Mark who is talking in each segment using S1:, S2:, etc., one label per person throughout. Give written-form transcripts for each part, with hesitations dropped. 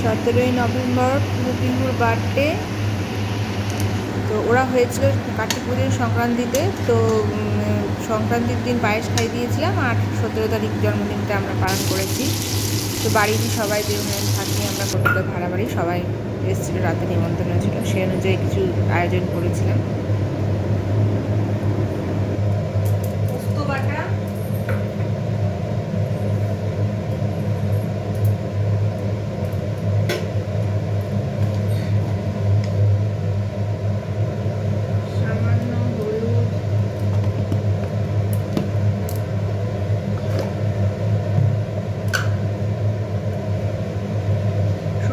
S1: 17ই November পিঙ্কুর birthday. তো ওরা হয়েছিল কার্তিক পুজোর সংক্রান্তিতে। তো সংক্রান্তির দিন পায়েস খাই দিয়েছিলাম, আর 17 তারিখ জন্মদিনটা আমরা পালন করেছি। তো বাড়ির সবাই যে থাকি আমরা কলকাতা ভাড়া বাড়ি, সবাই এসেছিলো, রাতে নিমন্ত্রণ ছিল, সেই অনুযায়ী কিছু আয়োজন করেছিলাম।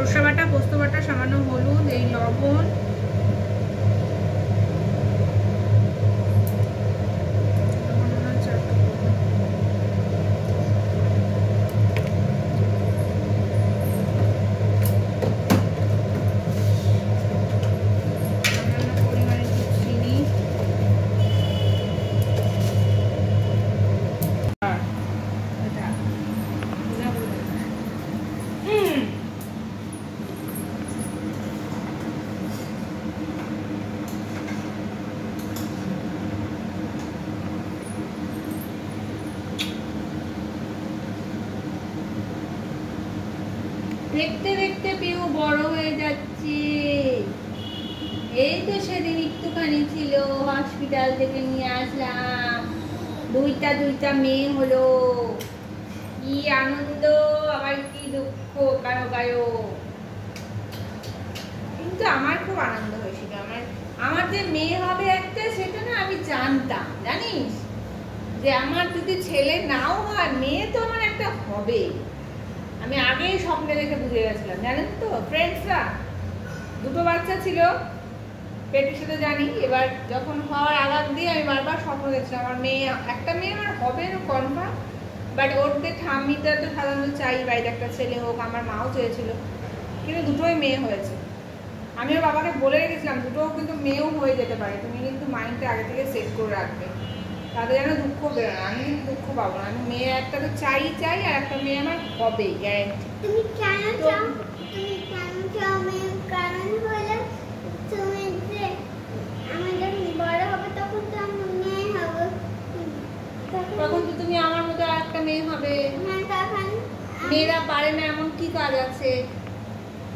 S1: পোস্ত বাটা, পোস্ত বাটা, সামান্য হলুদ, এই লবণ, দেখতে দেখতে পিউ বড় হয়ে যাচ্ছে। এই তো সেদিন একটুখানি ছিল, হসপিটাল থেকে নিয়ে আসলাম, দুইটা মেয়ে হলো। কি আনন্দ, আবার কি দুঃখ, কারো কারো। কিন্তু আমার খুব আনন্দ হয়েছিল। আমার যে মেয়ে হবে একটা, সেটা না আমি জানতাম, জানিস, যে আমার যদি ছেলে নাও হয়, মেয়ে তো আমার একটা হবে। আমি আগেই স্বপ্নে দেখে বুঝে গেছিলাম, জানেন তো ফ্রেন্ডসরা। দুটো বাচ্চা ছিল পেটের সাথে, জানি। এবার যখন হওয়ার আঘাত দিয়ে আমি বারবার স্বপ্ন দেখছিলাম আমার মেয়ে, একটা মেয়ে আমার হবে কনফার্ম। বাট ওর যে ঠাম্মিটা তো সাধারণত চাই বাড়িতে একটা ছেলে হোক, আমার মাও চেয়েছিল, কিন্তু দুটোই মেয়ে হয়েছে। আমি ওর বাবাকে বলে রেখেছিলাম দুটোও কিন্তু মেয়েও হয়ে যেতে পারে, তুমি কিন্তু মাইন্ডটা আগে থেকে সেট করে রাখবে, তাদের যেন দুঃখ বেরোয় না। আমি কিন্তু দুঃখ পাবো না। আমি মেয়ে একটা তো চাই, আর একটা মেয়ে আমার হবে গ্যারান্টি।
S2: তুমি কেন চাও? মেয়ে? কারণ হলো তুমি যে আমি যখন বড় হবে তখন তো আমি মেয়ে হব,
S1: তখন তো তুমি আমার মতো একটা মেয়ে হবে।
S2: হ্যাঁ, তখন
S1: মেয়েরা পারে না এমন কি কাজ আছে?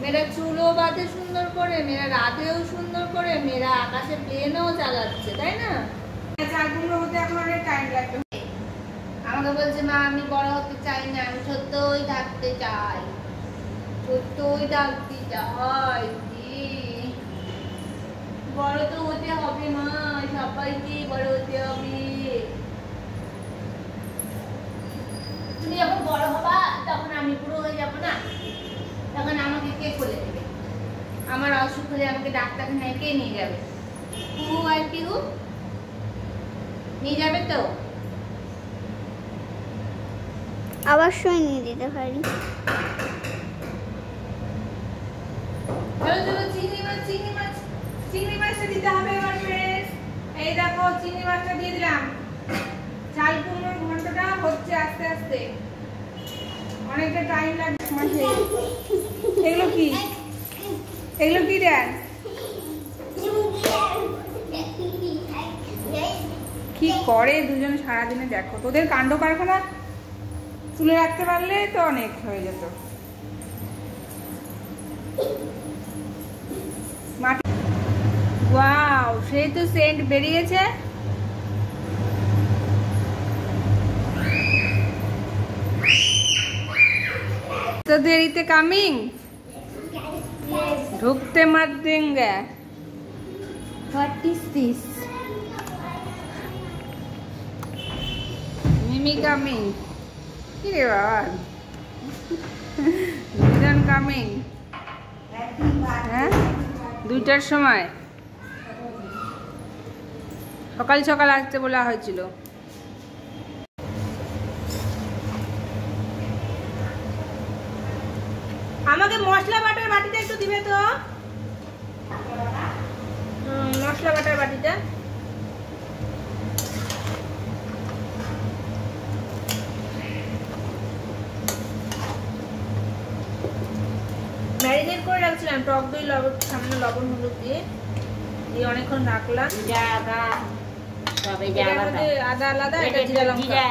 S1: মেয়েরা চুলও বাঁধে সুন্দর করে, মেয়েরা রাতেও সুন্দর করে, মেয়েরা আকাশে প্লেনও চালাচ্ছে, তাই না? চালগুলো হতে এখন অনেক টাইম লাগবে। আমাকে বলছে মা আমি বড় হতে চাই না, আমি ছোট্টই থাকতে চাই, ছোট্টই থাকতে চাই। বড় তো হতে হবে মা, সবাইকে বড় হতে হবে। তুমি যখন বড় হবা তখন আমি পুরো হয়ে যাবো না, তখন আমাকে কে কোলে দেবে? আমার অসুখ হলে আমাকে ডাক্তারখানায় কে নিয়ে যাবে? পিহু আর পিহু নিয়ে যাবে তো?
S2: অবশ্যই নিয়ে যেতে পারি।
S1: চিংড়ি মাছটা দিতে হবে এবার ফ্রেন্ডস। এই দেখো চিংড়ি মাছটা দিয়ে দিলাম। চাল কুমড়োর ঘন্টটা হচ্ছে আস্তে আস্তে, অনেকটা টাইম লাগবে মাঝে। এগুলো কি দেন? কি করে দুজন সারাদিনে, দেখো তোদের কাণ্ড কারখানা তুলে রাখতে পারলে তো অনেক হয়ে যেত। ওয়াও, সেই তো সেন্ট বেরিয়েছে। তো দেরিতে কামিং, ঢুকতে মত দেंगे। What is this? Mimi coming. কি রে বাবা, দুজন কামিং। হ্যাঁ, 2টার সময় সকাল সকাল আসতে বলা হয়েছিল। আমাকে মশলা বাটার বাটিটা একটু দিবে তো, মশলা বাটার বাটিটা। করে রাখছিলাম টক দই সামনে লবণ হলুদ দিয়ে অনেকক্ষণ রাখলাম। আদা আলাদা, এটা জিরা লঙ্কা।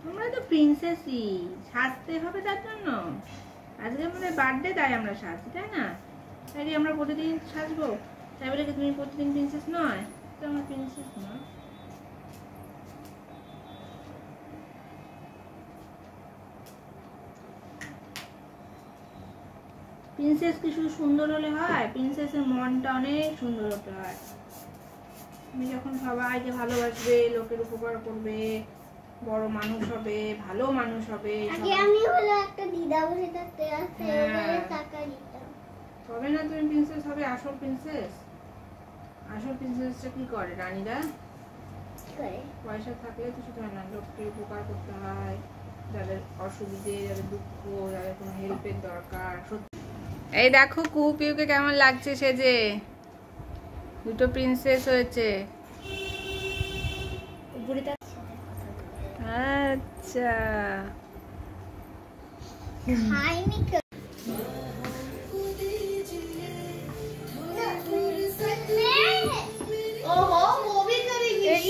S1: তোমরা তো প্রিন্সেসই, সাজতে হবে তার জন্য। আজকে আমাদের বার্থডে, তাই আমরা সাজছি, তাই না? তাই আমরা প্রতিদিন সাজবো, তাই বলে কি তুমি প্রতিদিন প্রিন্সেস নয়? তো আমার প্রিন্সেস না। প্রিন্সেস কি শুধু সুন্দর হলে হয়? প্রিন্সেসের মনটা অনেক সুন্দর হতে হয়। তুমি যখন সবাইকে ভালোবাসবে, লোকের উপকার করবে, বড় মানুষ হবে, ভালো মানুষ হবে,
S2: আগে আমি হলো একটা দিদা বসে থাকতে আসতে টাকা দিতাম,
S1: তবে না তুমি প্রিন্সেস হবে। আসল প্রিন্সেস, আসল প্রিন্সেসটা কি করে? রানীরা পয়সা থাকলে তো শুধু হয় না, লোককে উপকার করতে হয়, যাদের অসুবিধে, যাদের দুঃখ, যাদের কোনো হেল্পের দরকার। এই দেখো কুহু পিউকে কেমন লাগছে সেজে, দুটো প্রিন্সেস হয়েছে। আচ্ছা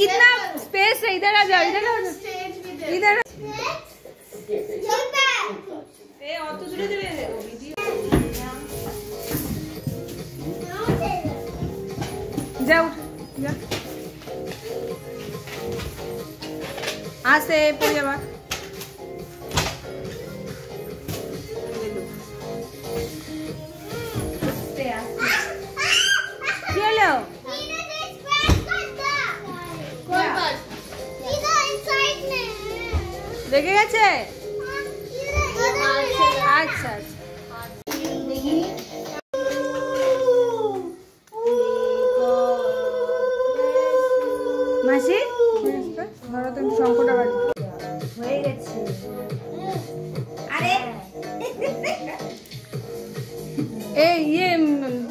S1: इतना स्पेस है, इधर आ जाओ, इधर आ जाओ, इधर অত দূরে দূরে যাও, যা আসে পড়ে যাবা। কি হলো? দেখে গেছে? আচ্ছা মাসি ধরো তো শঙ্কটা বাড়ি হয়ে গেছে। আরে এই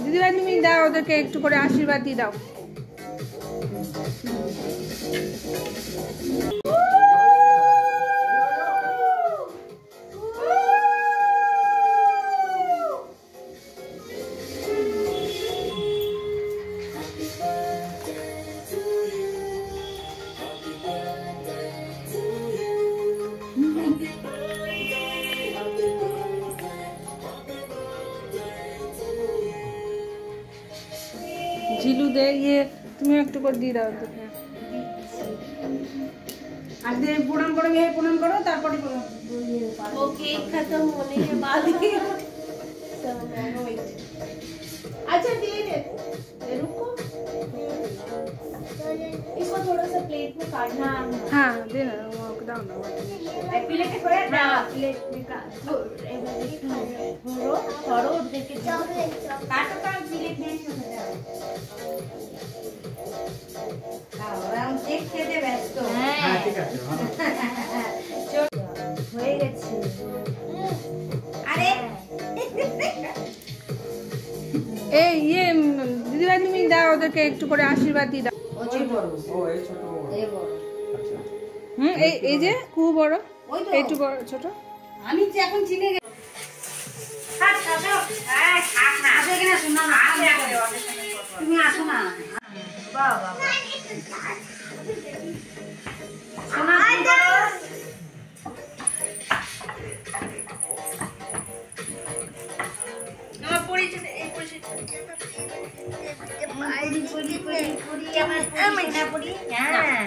S1: দিদিভাই তুমি দাও ওদেরকে একটু করে আশীর্বাদ দিয়ে দাও। झिलू दे, ये तुम्हें एक टुकड़ दी दाओ तो आज दे प्रणाम करो, ये प्रणाम करो तारपरे करो। वो केक खत्म होने के बाद ही अच्छा दे दे, रुको इसको थोड़ा सा प्लेट में काटना। हाँ दे ना, वो दाओ ना प्लेट में थोड़ा ना, प्लेट में काट थोड़ो थोड़ो देके चॉकलेट काटो का प्लेट में हो जाए। हम केक খেতে ব্যস্ত। হ্যাঁ ঠিক আছে হয়ে গেছে। আরে এই দিদিভাই তুমি দাও ওদেরকে একটু করে আশীর্বাদ দিয়ে দাও। ওই বড়, ও এই ছোট, এই বড়। আচ্ছা এই যে কুহু বড়, এইটু বড় ছোট। আমি এখন চিনে গেছি।
S3: তুমি আসো না বাবা সোনা
S1: আমার পরিচয় এই পরিচয়
S3: পড়ি আমার পড়ি না পড়ি হ্যাঁ